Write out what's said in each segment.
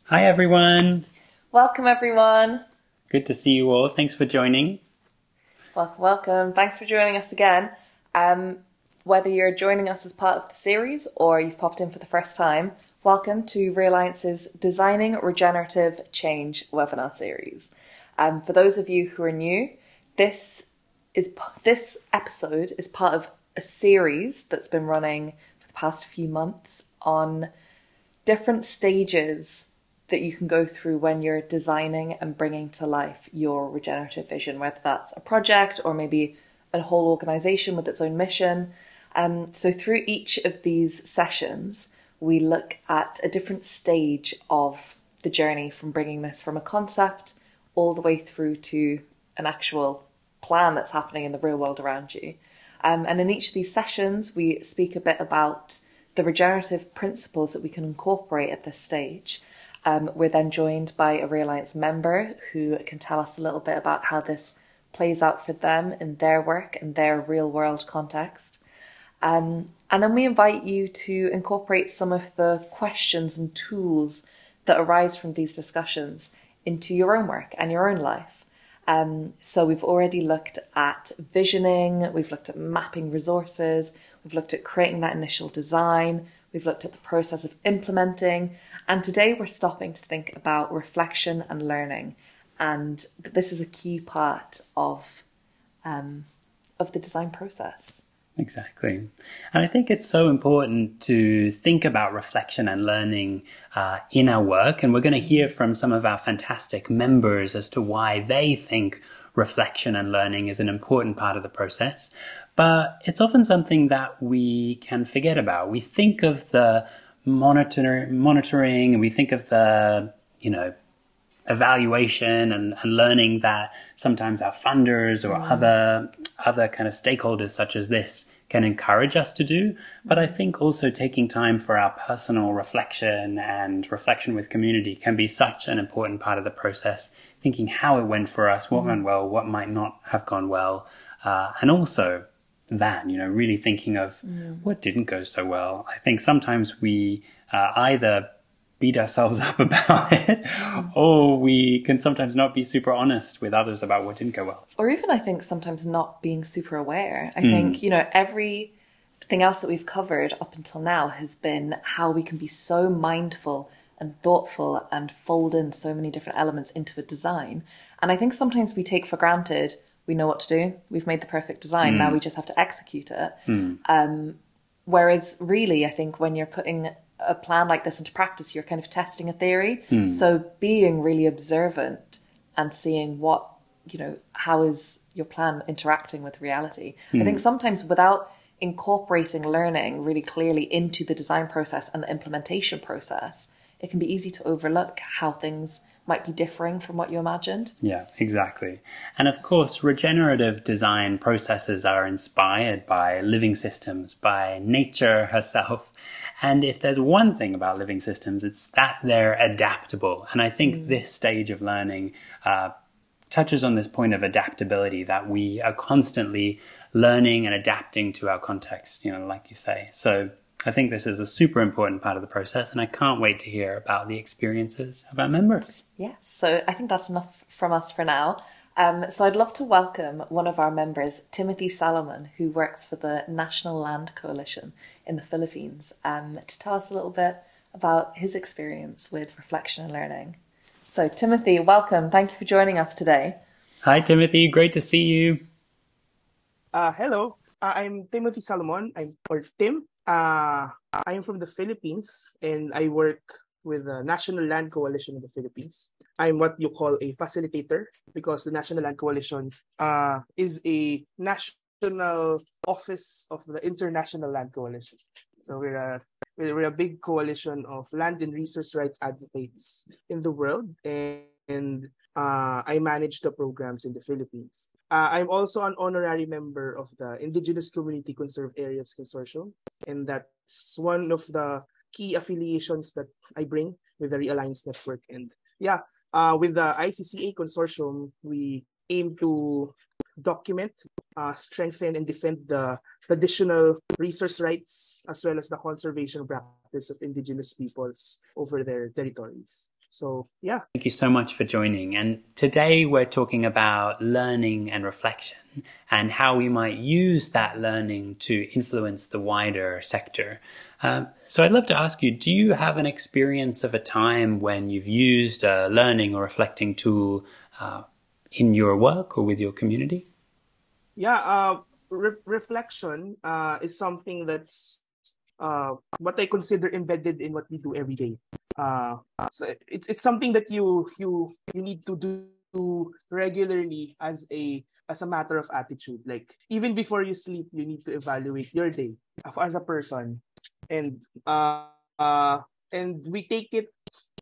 Hi everyone. Welcome, everyone. Good to see you all. Thanks for joining. Welcome. Thanks for joining us again. Um, Whether you're joining us as part of the series or you've popped in for the first time, welcome to Realliance's Designing Regenerative Change webinar series. For those of you who are new, this this episode is part of a series that's been running for the past few months on different stages that you can go through when you're designing and bringing to life your regenerative vision, whether that's a project or maybe a whole organization with its own mission. So through each of these sessions, we look at a different stage of the journey from bringing this from a concept all the way through to an actual plan that's happening in the real world around you. And in each of these sessions, we speak a bit about the regenerative principles that we can incorporate at this stage. We're then joined by a Realliance member who can tell us a little bit about how this plays out for them in their work and their real world context. And then we invite you to incorporate some of the questions and tools that arise from these discussions into your own work and your own life. So we've already looked at visioning, we've looked at mapping resources, we've looked at creating that initial design, we've looked at the process of implementing, and today we're stopping to think about reflection and learning, and that this is a key part of the design process. Exactly. And I think it's so important to think about reflection and learning in our work. And we're going to hear from some of our fantastic members as to why they think reflection and learning is an important part of the process. But it's often something that we can forget about. We think of the monitoring and we think of the, evaluation and learning that sometimes our funders or other kind of stakeholders such as this can encourage us to do. But I think also taking time for our personal reflection and reflection with community can be such an important part of the process, thinking how it went for us, what went well, what might not have gone well, and also that, really thinking of what didn't go so well. I think sometimes we either beat ourselves up about it, or we can sometimes not be super honest with others about what didn't go well. Or even I think sometimes not being super aware. I think, everything else that we've covered up until now has been how we can be so mindful and thoughtful and fold in so many different elements into a design. And I think sometimes we take for granted we know what to do. We've made the perfect design. Now we just have to execute it. Whereas really, I think when you're putting a plan like this into practice, you're kind of testing a theory. So being really observant and seeing how is your plan interacting with reality. I think sometimes without incorporating learning really clearly into the design process and the implementation process, it can be easy to overlook how things might be differing from what you imagined. Yeah, exactly. And of course, regenerative design processes are inspired by living systems, by nature herself. And if there's one thing about living systems, it's that they're adaptable. And I think this stage of learning touches on this point of adaptability, that we are constantly learning and adapting to our context, like you say. So I think this is a super important part of the process, and I can't wait to hear about the experiences of our members. Yeah, so I think that's enough from us for now. So I'd love to welcome one of our members, Timothy Salomon, who works for the National Land Coalition in the Philippines, to tell us a little bit about his experience with reflection and learning. So Timothy, welcome. Thank you for joining us today. Hi, Timothy. Great to see you. Hello, I'm Timothy Salomon. Or Tim. I'm from the Philippines, and I work with the National Land Coalition of the Philippines. I'm what you call a facilitator, because the National Land Coalition is a national office of the International Land Coalition. So we're a big coalition of land and resource rights advocates in the world, and I manage the programs in the Philippines. I'm also an honorary member of the Indigenous Community Conserved Areas Consortium, and that's one of the key affiliations that I bring with the Realliance Network. And with the ICCA Consortium, we aim to document, strengthen, and defend the traditional resource rights as well as the conservation practice of indigenous peoples over their territories. So yeah. Thank you so much for joining. And today we're talking about learning and reflection and how we might use that learning to influence the wider sector. So I'd love to ask you, do you have an experience of a time when you've used a learning or reflecting tool in your work or with your community? Yeah, reflection is something that's what I consider embedded in what we do every day. So it's something that you need to do regularly as a matter of attitude. Like even before you sleep, you need to evaluate your day as a person, and we take it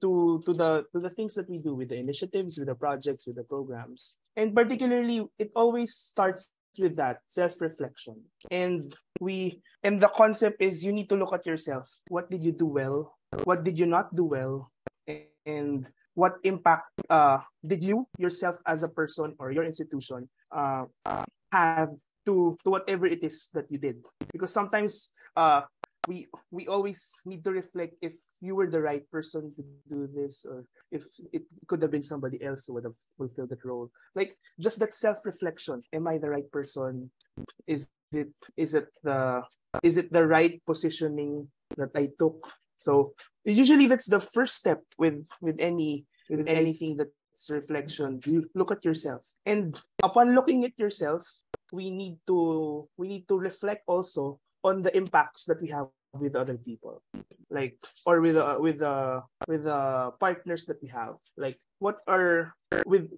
to the things that we do with the initiatives, with the projects, with the programs, and particularly it always starts with that self-reflection. And the concept is you need to look at yourself. What did you do well? What did you not do well? And what impact did you yourself as a person or your institution have to whatever it is that you did? Because sometimes we always need to reflect if you were the right person to do this, or if it could have been somebody else who would have fulfilled that role. Like just that self-reflection. Am I the right person? Is it is it the is it the right positioning that I took? So usually that's the first step with anything that's reflection. You look at yourself. And upon looking at yourself, we need to reflect also on the impacts that we have with other people, like, or with the partners that we have, like what are with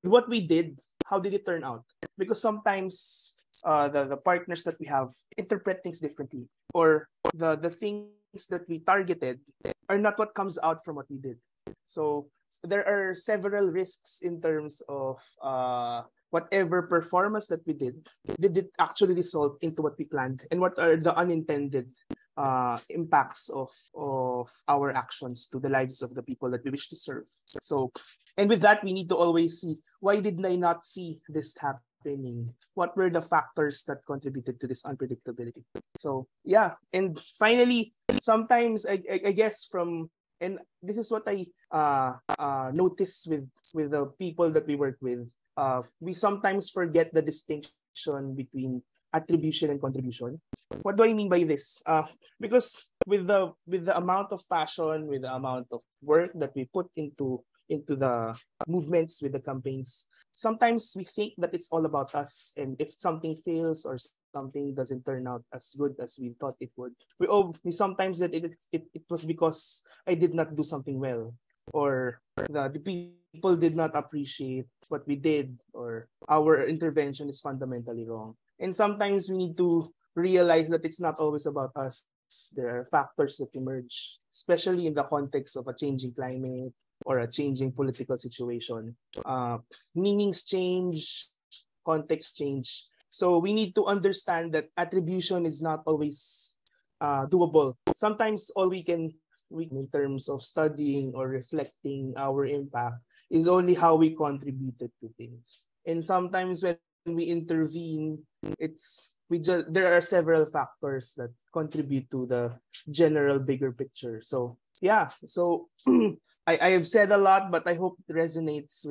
what we did, how did it turn out? Because sometimes the partners that we have interpret things differently, or the things that we targeted are not what comes out from what we did. So there are several risks in terms of whatever performance that we did it actually result into what we planned, and what are the unintended impacts of our actions to the lives of the people that we wish to serve. So, and with that, we need to always see, why did I not see this happening? What were the factors that contributed to this unpredictability? So yeah, and finally, sometimes I guess and this is what I notice with the people that we work with. We sometimes forget the distinction between attribution and contribution. What do I mean by this? Because with the amount of passion, with the amount of work that we put into the movements, with the campaigns, sometimes we think that it's all about us, and if something fails or something doesn't turn out as good as we thought it would, we sometimes that it was because I did not do something well, or the people did not appreciate what we did, or our intervention is fundamentally wrong. And sometimes we need to realize that it's not always about us. There are factors that emerge, especially in the context of a changing climate or a changing political situation. Meanings change, context change. So we need to understand that attribution is not always doable. Sometimes all we in terms of studying or reflecting our impact is only how we contributed to things. And sometimes when we intervene, there are several factors that contribute to the general bigger picture. So yeah, so I have said a lot, but I hope it resonates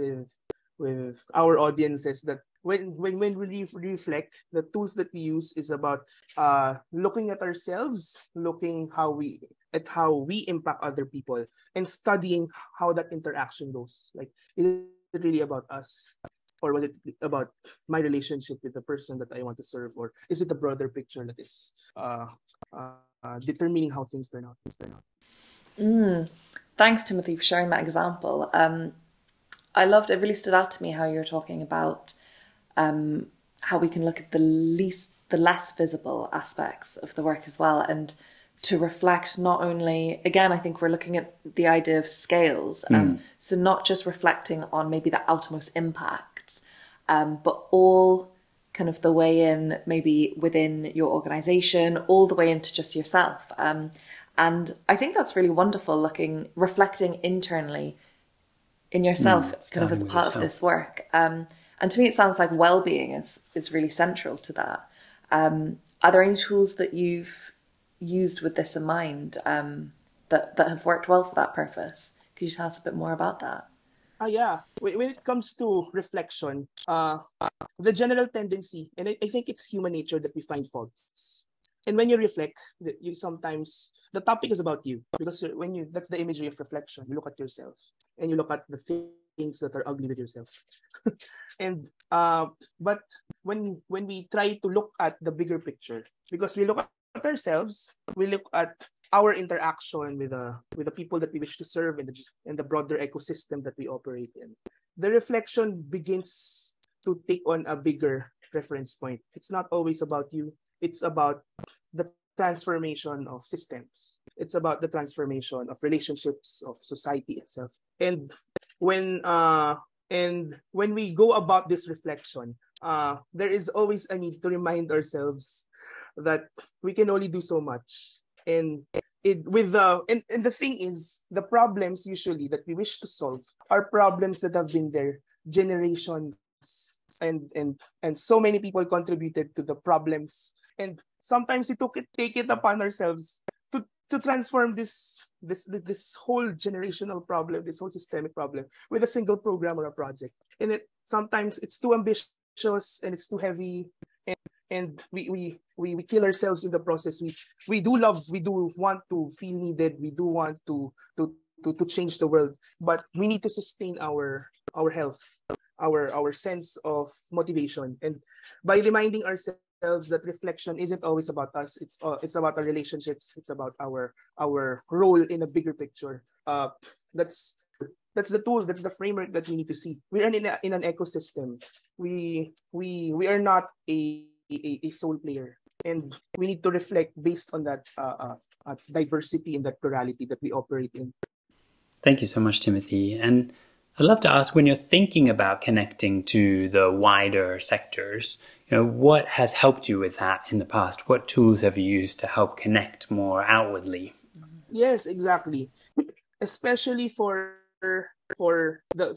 with our audiences, that when we reflect, the tools that we use is about looking at ourselves, looking at how we impact other people, and studying how that interaction goes. Like, is it really about us? Or was it about my relationship with the person that I want to serve? Or is it the broader picture that is determining how things turn out? Thanks, Timothy, for sharing that example. I loved it. Really stood out to me how you were talking about how we can look at the less visible aspects of the work as well, and to reflect not only, again, I think we're looking at the idea of scales, so not just reflecting on maybe the outermost impacts, but all kind of the way in, maybe within your organization, all the way into just yourself. And I think that's really wonderful, reflecting internally in yourself, kind of as part of this work. And to me, it sounds like wellbeing is really central to that. Are there any tools that you've used with this in mind that have worked well for that purpose? Could Could you tell us a bit more about that? Yeah. When it comes to reflection, the general tendency, and I think it's human nature that we find faults. And when you reflect, you sometimes the topic is about you because when you that's the imagery of reflection. You look at yourself and you look at the things that are ugly with yourself. And but when we try to look at the bigger picture, because we look at ourselves, we look at our interaction with the people that we wish to serve in the broader ecosystem that we operate in. The reflection begins to take on a bigger reference point. It's not always about you. It's about the transformation of systems. It's about the transformation of relationships of society itself. And when we go about this reflection, there is always a need to remind ourselves that we can only do so much. And the thing is, the problems usually that we wish to solve are problems that have been there generations, and so many people contributed to the problems, and sometimes we take it upon ourselves to transform this whole generational problem, this whole systemic problem with a single program or a project. And sometimes it's too ambitious and it's too heavy, and we kill ourselves in the process. We do want to feel needed. We do want to change the world, but we need to sustain our health, our sense of motivation, and by reminding ourselves that reflection isn't always about us. It's about our relationships. It's about our role in a bigger picture. That's the tool. That's the framework that we need to see. We are in an ecosystem. We are not a sole player, and we need to reflect based on that diversity and that plurality that we operate in. Thank you so much, Timothy. And I'd love to ask, when you're thinking about connecting to the wider sectors, what has helped you with that in the past? What tools have you used to help connect more outwardly? Yes, exactly. Especially for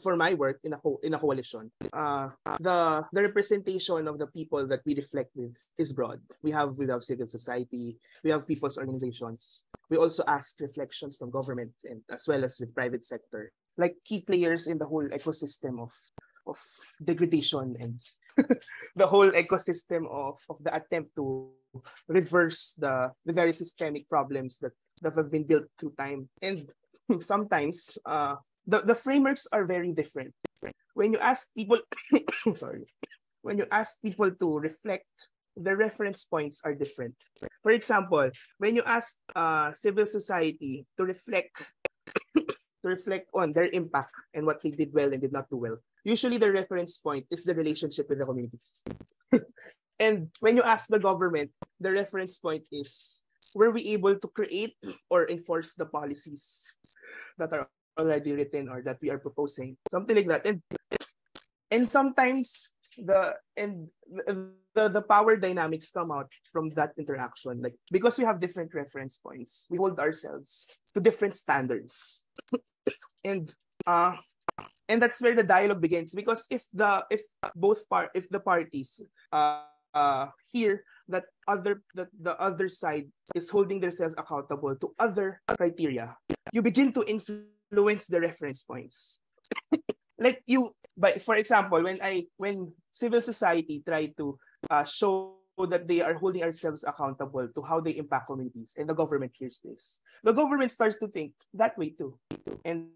my work in a coalition, the representation of the people that we reflect with is broad. We have civil society, we have people's organizations. We also ask reflections from government and as well as with private sector, like key players in the whole ecosystem of degradation and the whole ecosystem of the attempt to reverse the very systemic problems that have been built through time. And sometimes the frameworks are very different. When you ask people, when you ask people to reflect, the reference points are different. For example, when you ask civil society to reflect on their impact and what they did well and did not do well, usually the reference point is the relationship with the communities. And when you ask the government, the reference point is, were we able to create or enforce the policies that are already written or that we are proposing, something like that. And sometimes the power dynamics come out from that interaction, like because we have different reference points, we hold ourselves to different standards. And that's where the dialogue begins, because if the parties hear that the other side is holding themselves accountable to other criteria, you begin to influence the reference points. Like for example, when civil society try to show that they are holding ourselves accountable to how they impact communities, and the government hears this, the government starts to think that way too. And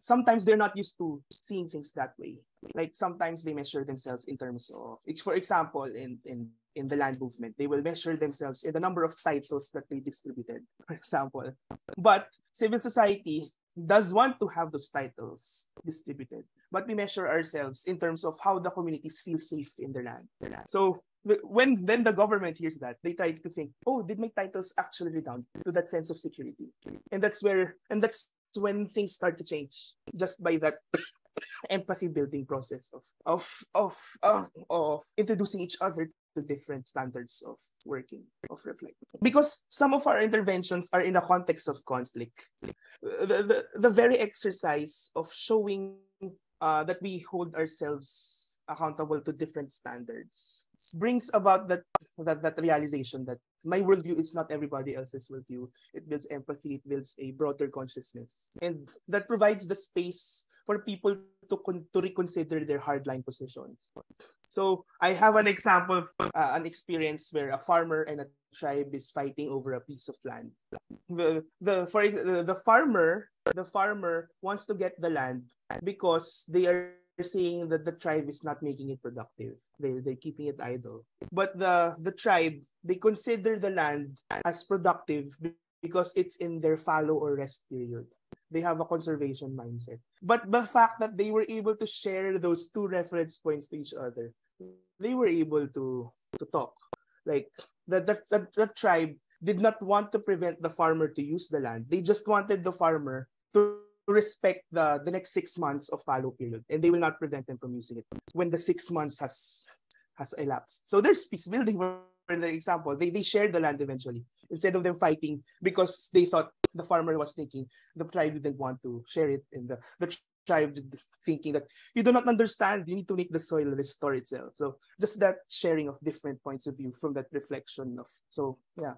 sometimes they're not used to seeing things that way. Like sometimes they measure themselves in terms of, for example, in the land movement, they will measure themselves in the number of titles that they distributed, for example. But civil society does want to have those titles distributed, but we measure ourselves in terms of how the communities feel safe in their land. So when then the government hears that, they try to think, oh, did my titles actually redound to that sense of security? And that's when things start to change, just by that empathy building process of introducing each other to different standards of working, of reflecting. Because some of our interventions are in the context of conflict. The very exercise of showing that we hold ourselves accountable to different standards brings about that realization that my worldview is not everybody else's worldview. It builds empathy. It builds a broader consciousness, and that provides the space for people to reconsider their hardline positions. So I have an example, an experience where a farmer and a tribe is fighting over a piece of land. The farmer wants to get the land because they are saying that the tribe is not making it productive. They're keeping it idle. But the tribe, they consider the land as productive because it's in their fallow or rest period. They have a conservation mindset. But the fact that they were able to share those two reference points to each other, they were able to talk. Like the tribe did not want to prevent the farmer to use the land. They just wanted the farmer to respect the next 6 months of fallow period, and they will not prevent them from using it when the 6 months has elapsed. So there's peace building. For the example, they shared the land eventually instead of them fighting because they thought the farmer was thinking the tribe didn't want to share it, and the tribe thinking that you do not understand, you need to make the soil restore itself. So just that sharing of different points of view from that reflection of, so yeah.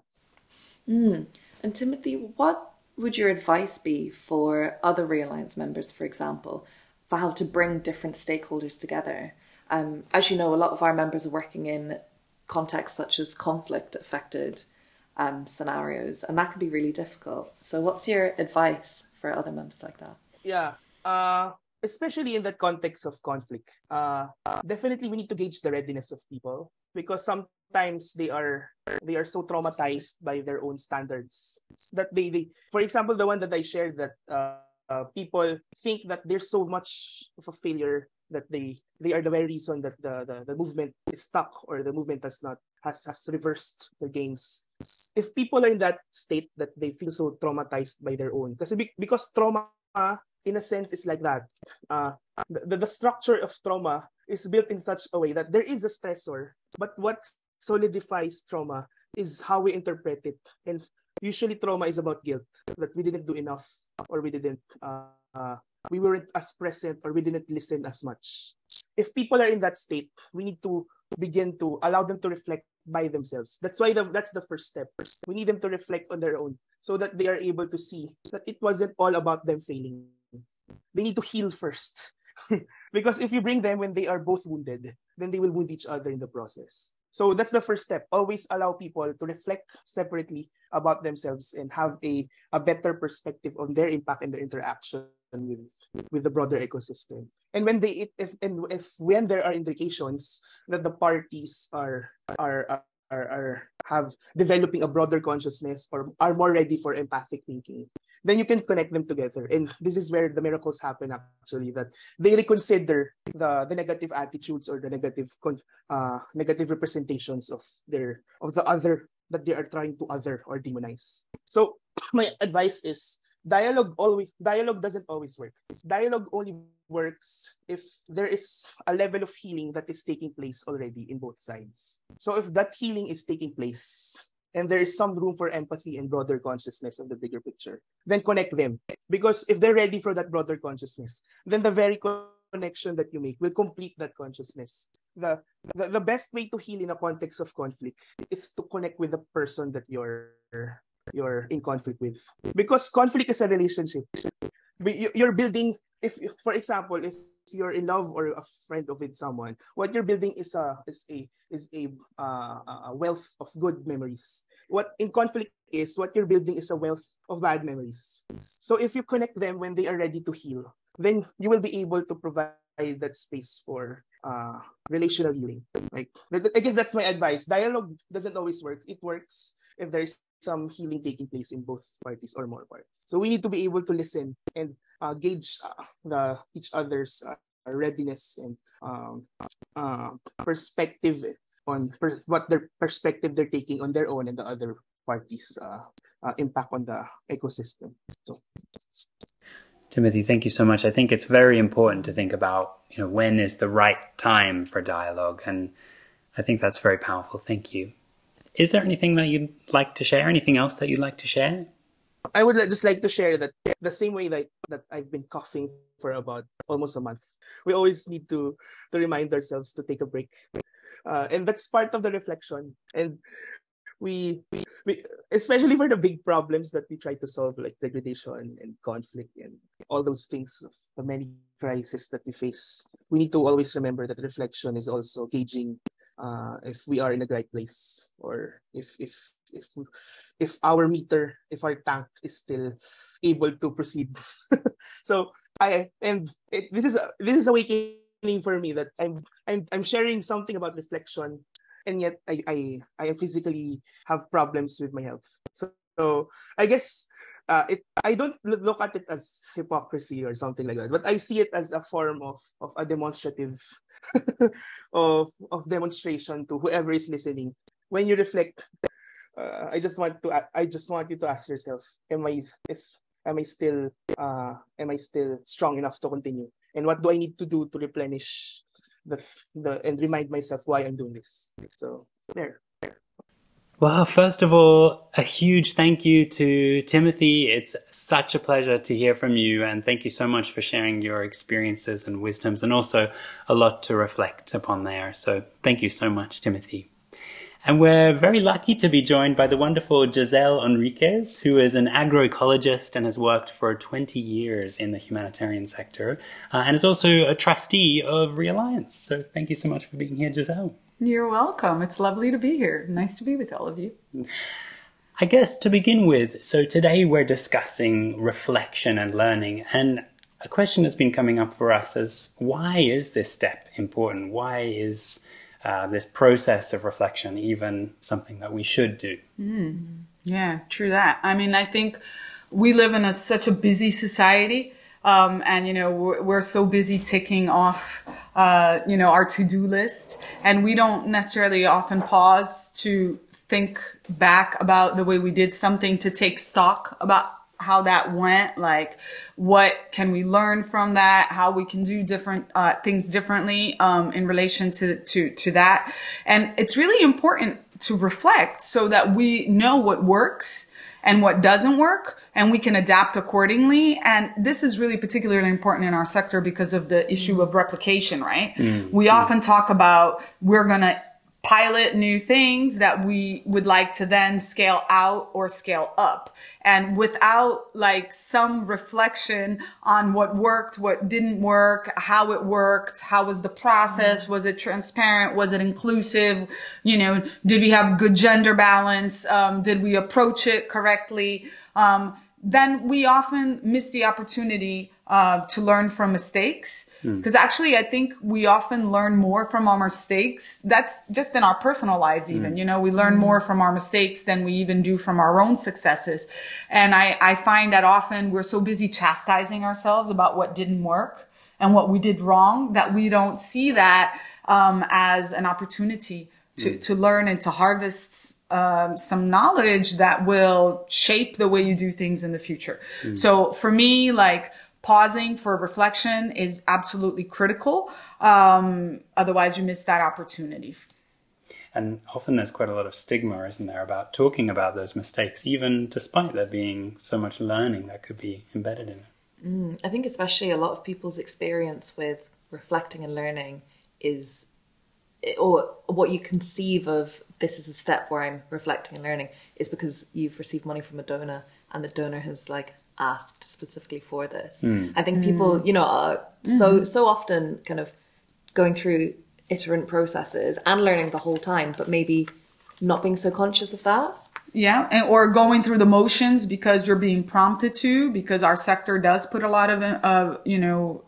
And Timothy, what would your advice be for other Realigns members, for example, for how to bring different stakeholders together? As you know, a lot of our members are working in contexts such as conflict-affected scenarios, and that can be really difficult. So what's your advice for other members like that? Yeah. Especially in that context of conflict, definitely we need to gauge the readiness of people, because sometimes they are so traumatized by their own standards that they for example, the one that I shared, that people think that there's so much of a failure that they are the very reason that the movement is stuck, or the movement has reversed their gains. If people are in that state that they feel so traumatized by their own, because trauma in a sense is like that. The structure of trauma is built in such a way that there is a stressor, but what solidifies trauma is how we interpret it. And usually trauma is about guilt, that we didn't do enough, or we weren't as present, or we didn't listen as much. If people are in that state, we need to begin to allow them to reflect by themselves. That's why that's the first step. We need them to reflect on their own, so that they are able to see that it wasn't all about them failing. They need to heal first. Because if you bring them when they are both wounded, then they will wound each other in the process. So that's the first step. Always allow people to reflect separately about themselves and have a better perspective on their impact and their interaction with the broader ecosystem. And when there are indications that the parties are developing a broader consciousness, or are more ready for empathic thinking, then you can connect them together. And this is where the miracles happen, actually, that they reconsider the negative attitudes, or the negative representations of the other that they are trying to other or demonize. So my advice is, dialogue doesn't always work. Dialogue only works if there is a level of healing that is taking place already in both sides. So if that healing is taking place, and there is some room for empathy and broader consciousness of the bigger picture, then connect them. Because if they're ready for that broader consciousness, then the very connection that you make will complete that consciousness. The best way to heal in a context of conflict is to connect with the person that you're in conflict with. Because conflict is a relationship. You're building, for example, if you're in love or a friend with someone, what you're building is a wealth of good memories. What in conflict is, what you're building is a wealth of bad memories. So if you connect them when they are ready to heal, then you will be able to provide that space for relational healing. Like, I guess that's my advice. Dialogue doesn't always work. It works if there is some healing taking place in both parties or more parties. So we need to be able to listen and gauge each other's readiness and perspective on what their perspective they're taking on their own and the other parties' impact on the ecosystem. So. Timothy, thank you so much. I think it's very important to think about, when is the right time for dialogue, and I think that's very powerful. Thank you. Is there anything that you'd like to share? Anything else that you'd like to share? I would just like to share that the same way that I've been coughing for about almost a month, we always need to remind ourselves to take a break. And that's part of the reflection. And we especially for the big problems that we try to solve, like degradation and conflict and all those things, the many crises that we face, we need to always remember that reflection is also gauging if we are in the right place, or if our meter, if our tank is still able to proceed. So this is awakening for me, that I'm sharing something about reflection, and yet I physically have problems with my health. So I guess I don't look at it as hypocrisy or something like that, but I see it as a form of a demonstrative of demonstration to whoever is listening. When you reflect, I just want you to ask yourself, am I still strong enough to continue? And what do I need to do to replenish the and remind myself why I'm doing this? So there. Well, first of all, a huge thank you to Timothy. It's such a pleasure to hear from you, and thank you so much for sharing your experiences and wisdoms, and also a lot to reflect upon there. So thank you so much, Timothy. And we're very lucky to be joined by the wonderful Gisele Henriques, who is an agroecologist and has worked for 20 years in the humanitarian sector, and is also a trustee of Realliance. So thank you so much for being here, Gisele. You're welcome. It's lovely to be here. Nice to be with all of you. I guess to begin with, so today we're discussing reflection and learning, and a question that's been coming up for us is, why is this step important? Why is this process of reflection even something that we should do? Yeah, true that. I mean, I think we live in such a busy society, and, you know, we're so busy ticking off, you know, our to-do list, and we don't necessarily often pause to think back about the way we did something, to take stock about how that went, like what can we learn from that, how we can do different things differently in relation to that. And it's really important to reflect so that we know what works and what doesn't work, and we can adapt accordingly. And this is really particularly important in our sector because of the issue of replication, right? We often talk about we're going to pilot new things that we would like to then scale out or scale up. And without like some reflection on what worked, what didn't work, how it worked, how was the process, was it transparent, was it inclusive, you know, did we have good gender balance, did we approach it correctly, then we often miss the opportunity to learn from mistakes. Because actually, I think we often learn more from our mistakes. That's just in our personal lives even. You know, we learn more from our mistakes than we even do from our own successes. And I find that often we're so busy chastising ourselves about what didn't work and what we did wrong that we don't see that as an opportunity to learn and to harvest some knowledge that will shape the way you do things in the future. So for me, like, pausing for reflection is absolutely critical. Otherwise, you miss that opportunity. And often there's quite a lot of stigma, isn't there, about talking about those mistakes, even despite there being so much learning that could be embedded in it. I think especially a lot of people's experience with reflecting and learning is, or what you conceive of, this is a step where I'm reflecting and learning, is because you've received money from a donor and the donor has like asked specifically for this. I think people, you know, are so often kind of going through iterant processes and learning the whole time, but maybe not being so conscious of that. Yeah, and or going through the motions because you're being prompted to, because our sector does put a lot of, you know,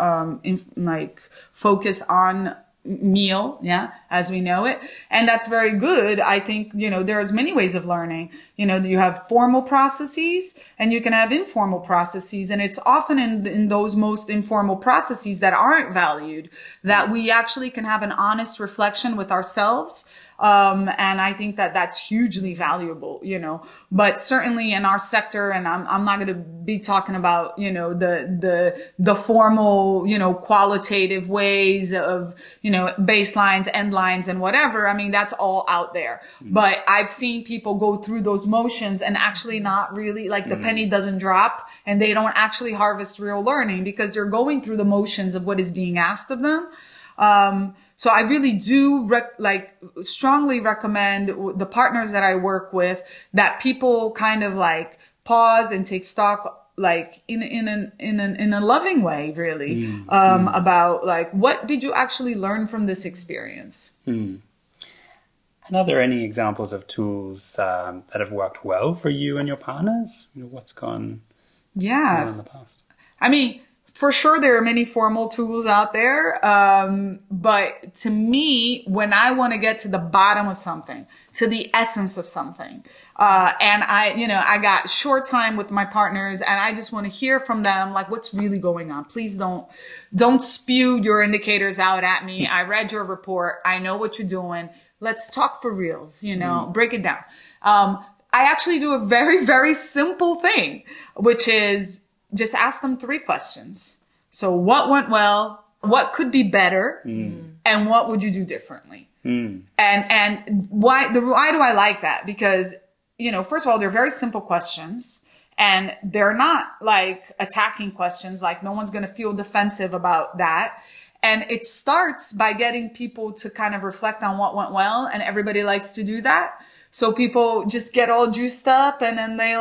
like focus on meal, yeah, as we know it. And that's very good. I think, you know, there's many ways of learning. You know, you have formal processes and you can have informal processes. And it's often in those most informal processes that aren't valued that we actually can have an honest reflection with ourselves. And I think that that's hugely valuable, you know, but certainly in our sector, and I'm not going to be talking about, you know, the formal, you know, qualitative ways of, you know, baselines, end lines and whatever. I mean, that's all out there, but I've seen people go through those motions and actually not really, like, the penny doesn't drop and they don't actually harvest real learning because they're going through the motions of what is being asked of them. So I really do strongly recommend the partners that I work with that people kind of like pause and take stock like in a loving way, really, about like, what did you actually learn from this experience? And are there any examples of tools that have worked well for you and your partners? What's gone well in the past? I mean, for sure, there are many formal tools out there. But to me, when I want to get to the bottom of something, to the essence of something, and I got short time with my partners and I just want to hear from them, like, what's really going on. Please don't spew your indicators out at me. I read your report. I know what you're doing. Let's talk for reals, break it down. I actually do a very, very simple thing, which is just ask them 3 questions. So what went well? What could be better? And what would you do differently? And why do I like that? Because, first of all, they're very simple questions and they're not like attacking questions. Like no one's going to feel defensive about that. And it starts by getting people to kind of reflect on what went well. And everybody likes to do that. So people just get all juiced up and then they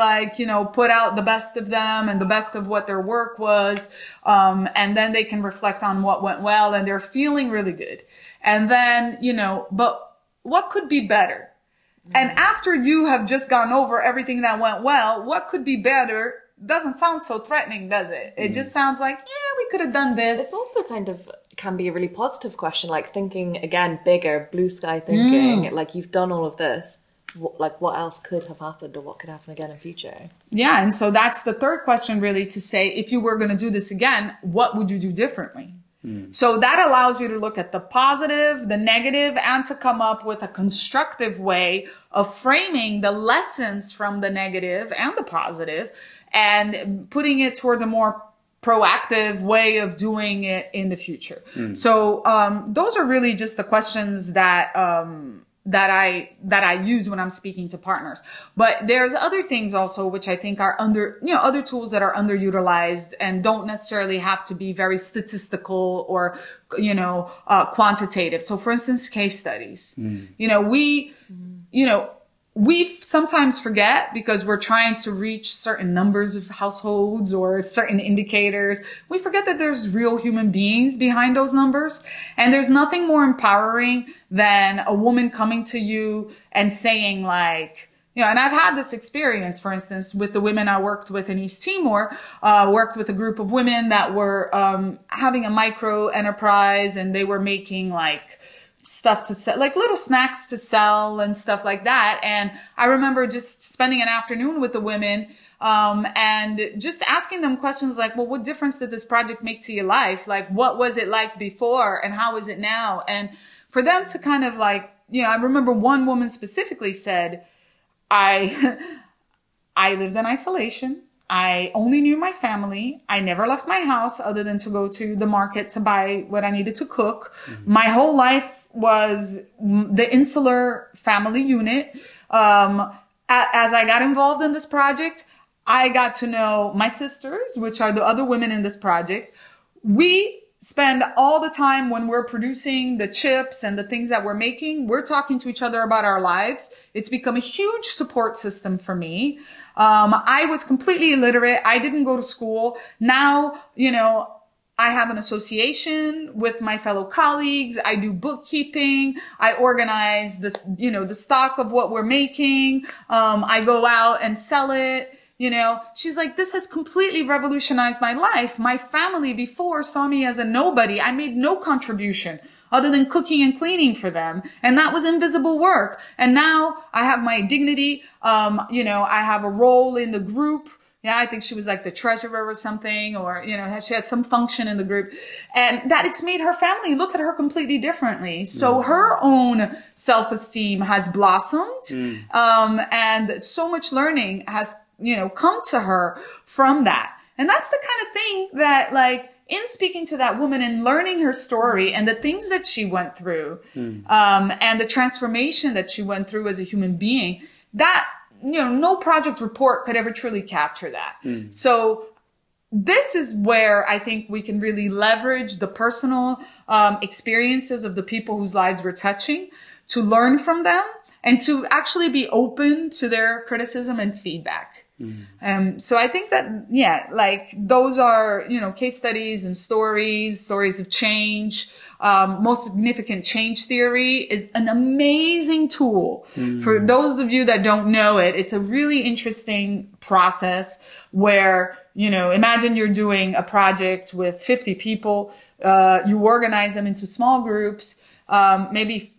put out the best of them and the best of what their work was. And then they can reflect on what went well and they're feeling really good. And then, but what could be better? And after you have just gone over everything that went well, what could be better doesn't sound so threatening, does it? It just sounds like, yeah, we could have done this. It's also can be a really positive question, like thinking again, bigger, blue sky thinking, like you've done all of this. What else could have happened or what could happen again in future? Yeah. And so that's the third question, really, to say, if you were going to do this again, what would you do differently? So that allows you to look at the positive, the negative, and to come up with a constructive way of framing the lessons from the negative and the positive and putting it towards a more proactive way of doing it in the future. So those are really just the questions that I use when I'm speaking to partners. But there's other things also which I think are other tools that are underutilized and don't necessarily have to be very statistical or quantitative. So for instance, case studies. We sometimes forget because we're trying to reach certain numbers of households or certain indicators. We forget that there's real human beings behind those numbers. And there's nothing more empowering than a woman coming to you and saying like, and I've had this experience, for instance, with the women I worked with in East Timor, worked with a group of women that were having a micro enterprise and they were making like stuff to sell, like little snacks to sell and stuff like that. And I remember just spending an afternoon with the women, and just asking them questions like, well, what difference did this project make to your life? Like, what was it like before and how is it now? And for them to kind of like, I remember one woman specifically said, I lived in isolation. I only knew my family. I never left my house other than to go to the market to buy what I needed to cook. My whole life was the insular family unit. As I got involved in this project, I got to know my sisters, which are the other women in this project. We spend all the time when we're producing the chips and the things that we're making, we're talking to each other about our lives. It's become a huge support system for me. I was completely illiterate. I didn't go to school. Now, I have an association with my fellow colleagues. I do bookkeeping. I organize the stock of what we're making. I go out and sell it. She's like, this has completely revolutionized my life. My family before saw me as a nobody. I made no contribution other than cooking and cleaning for them. And that was invisible work. And now I have my dignity. I have a role in the group. Yeah, I think she was like the treasurer or something, or, she had some function in the group, and that it's made her family look at her completely differently. So her own self-esteem has blossomed. And so much learning has, come to her from that. And that's the kind of thing that, like, in speaking to that woman and learning her story and the things that she went through, and the transformation that she went through as a human being, that, no project report could ever truly capture that. So this is where I think we can really leverage the personal experiences of the people whose lives we're touching to learn from them and to actually be open to their criticism and feedback. So I think that, like those are, case studies and stories of change. Most significant change theory is an amazing tool. For those of you that don't know it, it's a really interesting process where, imagine you're doing a project with 50 people. You organize them into small groups, maybe,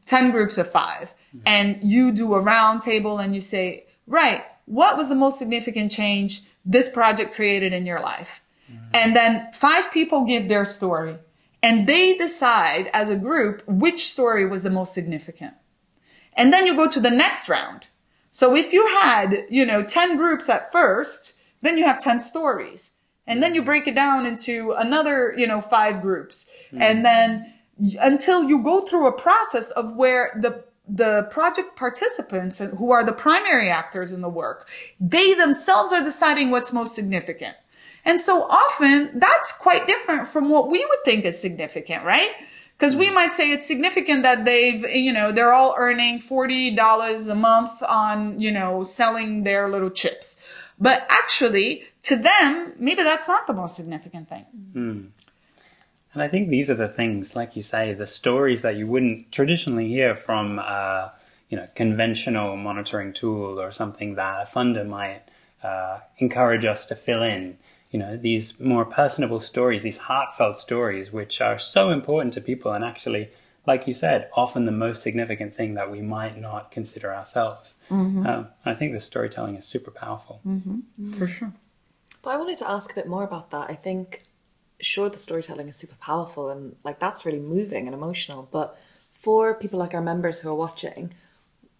10 groups of 5, and you do a round table and you say, right, what was the most significant change this project created in your life? And then 5 people give their story and they decide as a group which story was the most significant. And then you go to the next round. So if you had, 10 groups at first, then you have 10 stories. And then you break it down into another, 5 groups. And then until you go through a process of where the project participants, who are the primary actors in the work, they themselves are deciding what's most significant. And so often that's quite different from what we would think is significant, right? Because we might say it's significant that they're all earning $40 a month on, selling their little chips. But actually, to them, maybe that's not the most significant thing. And I think these are the things, like you say, the stories that you wouldn't traditionally hear from, conventional monitoring tool or something that a funder might encourage us to fill in. These more personable stories, these heartfelt stories, which are so important to people and actually, like you said, often the most significant thing that we might not consider ourselves. I think the storytelling is super powerful. For sure. But I wanted to ask a bit more about that. I think, sure, the storytelling is super powerful and like that's really moving and emotional. But for people like our members who are watching,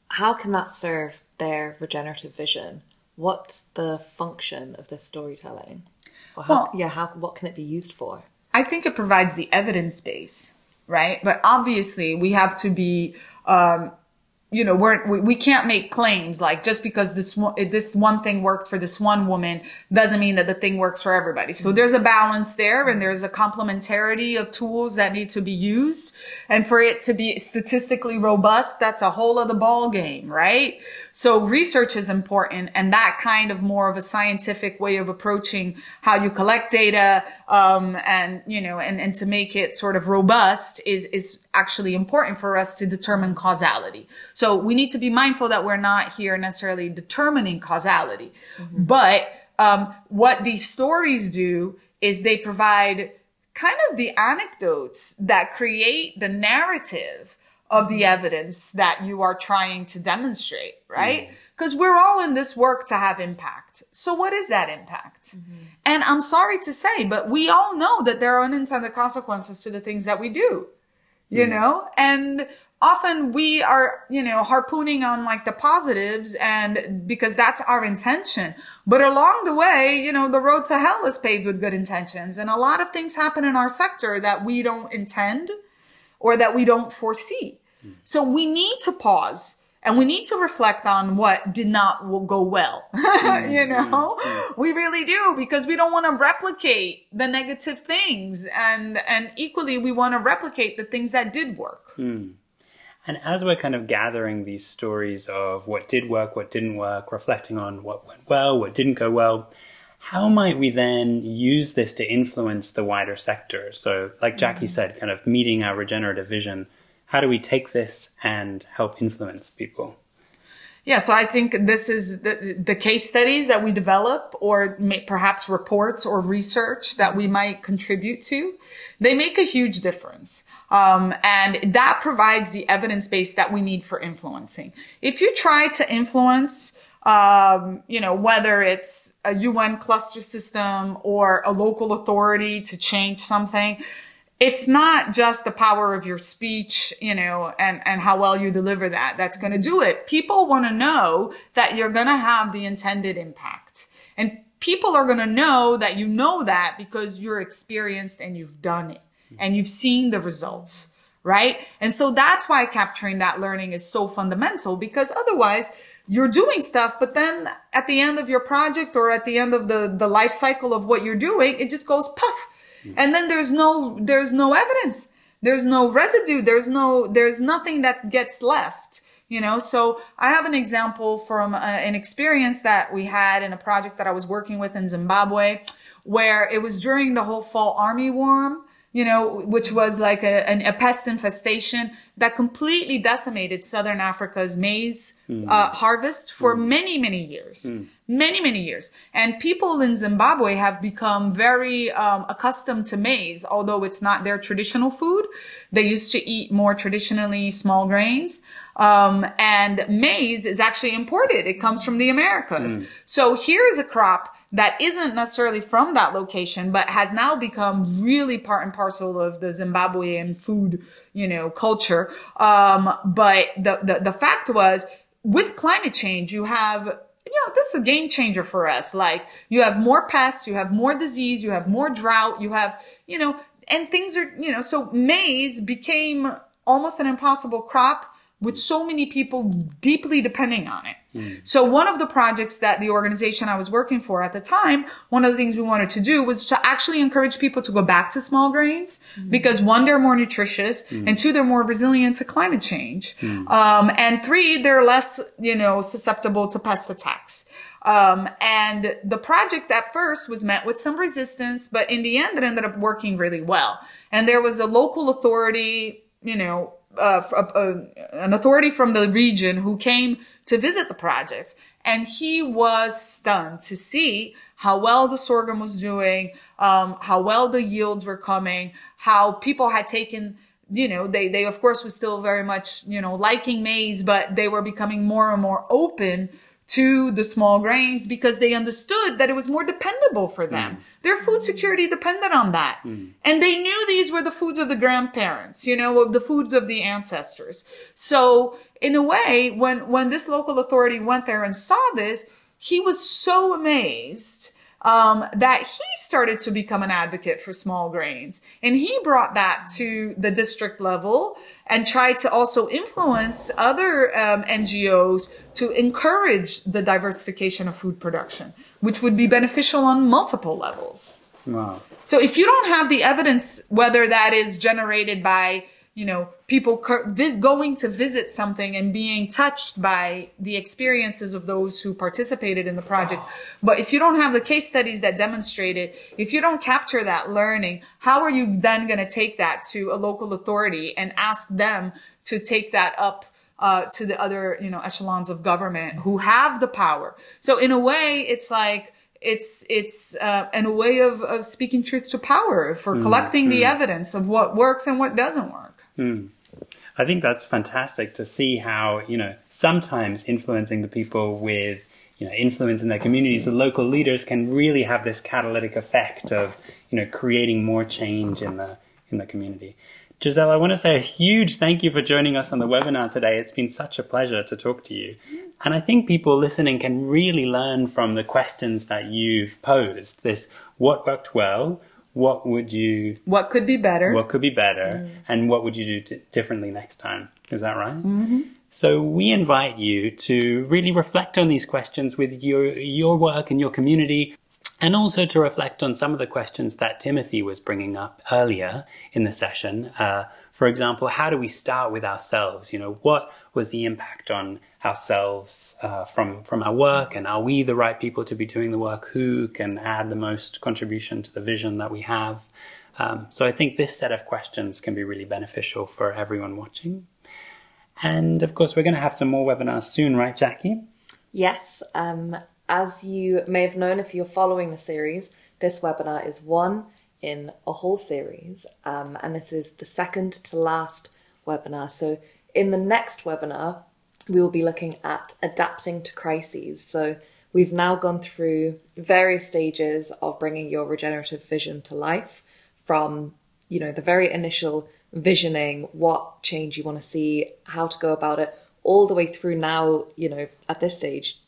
how can that serve their regenerative vision? What's the function of this storytelling? Or what can it be used for? I think it provides the evidence base, right? But obviously we have to be, we can't make claims like just because this one thing worked for this one woman doesn't mean that the thing works for everybody. So there's a balance there and there's a complementarity of tools that need to be used. And for it to be statistically robust, that's a whole other ball game, right? So research is important, and that kind of more of a scientific way of approaching how you collect data, and to make it sort of robust is actually important for us to determine causality. So we need to be mindful that we're not here necessarily determining causality. But what these stories do is they provide kind of the anecdotes that create the narrative of the evidence that you are trying to demonstrate, right? Because we're all in this work to have impact. So what is that impact? And I'm sorry to say, but we all know that there are unintended consequences to the things that we do. And often we are, harpooning on like the positives and because that's our intention. But along the way, the road to hell is paved with good intentions. And a lot of things happen in our sector that we don't intend or that we don't foresee. So we need to pause and we need to reflect on what did not go well. We really do, because we don't want to replicate the negative things. And equally, we want to replicate the things that did work. And as we're kind of gathering these stories of what did work, what didn't work, reflecting on what went well, what didn't go well, how might we then use this to influence the wider sector? So like Jackie said, kind of meeting our regenerative vision, how do we take this and help influence people? Yeah, so I think this is the case studies that we develop or perhaps reports or research that we might contribute to. They make a huge difference. And that provides the evidence base that we need for influencing. If you try to influence, whether it's a UN cluster system or a local authority to change something, it's not just the power of your speech, and how well you deliver that's going to do it. People want to know that you're going to have the intended impact. And people are going to know that because you're experienced and you've done it and you've seen the results, right? And so that's why capturing that learning is so fundamental, because otherwise you're doing stuff, but then at the end of your project or at the end of the life cycle of what you're doing, it just goes puff. And then there's no evidence. There's no residue. There's nothing that gets left. So I have an example from an experience that we had in a project that I was working with in Zimbabwe, where it was during the whole fall armyworm, which was like a pest infestation that completely decimated Southern Africa's maize harvest for many, many years. Many, many years. And people in Zimbabwe have become very accustomed to maize, although it's not their traditional food. They used to eat more traditionally small grains. And maize is actually imported. It comes from the Americas. So here's a crop that isn't necessarily from that location, but has now become really part and parcel of the Zimbabwean food, culture. But the fact was, with climate change, you have, this is a game changer for us. Like, you have more pests, you have more disease, you have more drought, you have, and things are, so maize became almost an impossible crop with so many people deeply depending on it. So one of the projects that the organization I was working for at the time, one of the things we wanted to do was to actually encourage people to go back to small grains because one, they're more nutritious, and two, they're more resilient to climate change. And three, they're less, susceptible to pest attacks. And the project at first was met with some resistance, but in the end, it ended up working really well. And there was a local authority, an authority from the region who came to visit the project, and he was stunned to see how well the sorghum was doing, how well the yields were coming, how people had taken, they of course was still very much, liking maize, but they were becoming more and more open to the small grains because they understood that it was more dependable for them. Their food security depended on that. And they knew these were the foods of the grandparents, the foods of the ancestors. So in a way, when this local authority went there and saw this, he was so amazed that he started to become an advocate for small grains. And he brought that to the district level and tried to also influence other NGOs to encourage the diversification of food production, which would be beneficial on multiple levels. Wow. So if you don't have the evidence, whether that is generated by people going to visit something and being touched by the experiences of those who participated in the project. But if you don't have the case studies that demonstrate it, if you don't capture that learning, how are you then going to take that to a local authority and ask them to take that up to the other, echelons of government who have the power? So in a way, it's like, it's in a way of speaking truth to power, for collecting the evidence of what works and what doesn't work. I think that's fantastic to see how, sometimes influencing the people with, influence in their communities, the local leaders can really have this catalytic effect of, creating more change in the community. Gisele, I want to say a huge thank you for joining us on the webinar today. It's been such a pleasure to talk to you. And I think people listening can really learn from the questions that you've posed. This, what worked well? What could be better? And what would you do differently next time? Is that right? So we invite you to really reflect on these questions with your work and your community, and also to reflect on some of the questions that Timothy was bringing up earlier in the session. For example, how do we start with ourselves? What was the impact on ourselves from our work, and are we the right people to be doing the work? Who can add the most contribution to the vision that we have? So I think this set of questions can be really beneficial for everyone watching. And of course, we're going to have some more webinars soon, right, Jackie? Yes. As you may have known, if you're following the series, this webinar is one in a whole series, and this is the second to last webinar. So in the next webinar, we will be looking at adapting to crises. So we've now gone through various stages of bringing your regenerative vision to life, from the very initial visioning, what change you want to see, how to go about it, all the way through now, at this stage,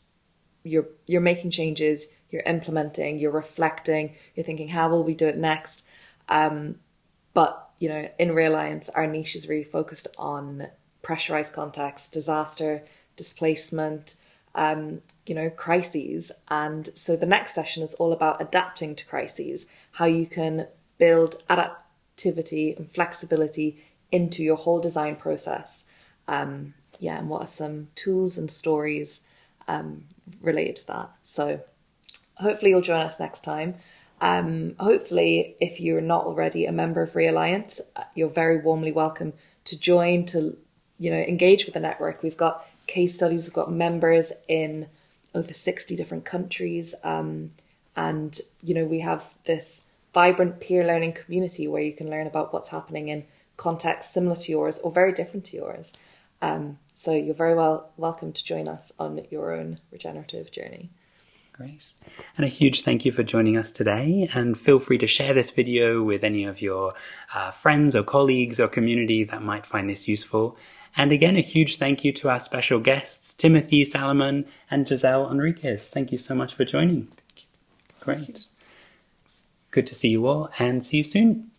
you're making changes, you're implementing, you're reflecting, you're thinking, how will we do it next? But, in Reliance, our niche is really focused on pressurized contexts, disaster, displacement, crises. And so the next session is all about adapting to crises, how you can build adaptivity and flexibility into your whole design process. And what are some tools and stories related to that. So hopefully you'll join us next time. Hopefully, if you're not already a member of Realliance, you're very warmly welcome to join, to engage with the network. We've got case studies, we've got members in over 60 different countries, and we have this vibrant peer learning community where you can learn about what's happening in contexts similar to yours or very different to yours. So you're very welcome to join us on your own regenerative journey. Great. And a huge thank you for joining us today. And feel free to share this video with any of your friends or colleagues or community that might find this useful. And again, a huge thank you to our special guests, Timothy Salomon and Gisele Henriques. Thank you so much for joining. Great. Good to see you all, and see you soon.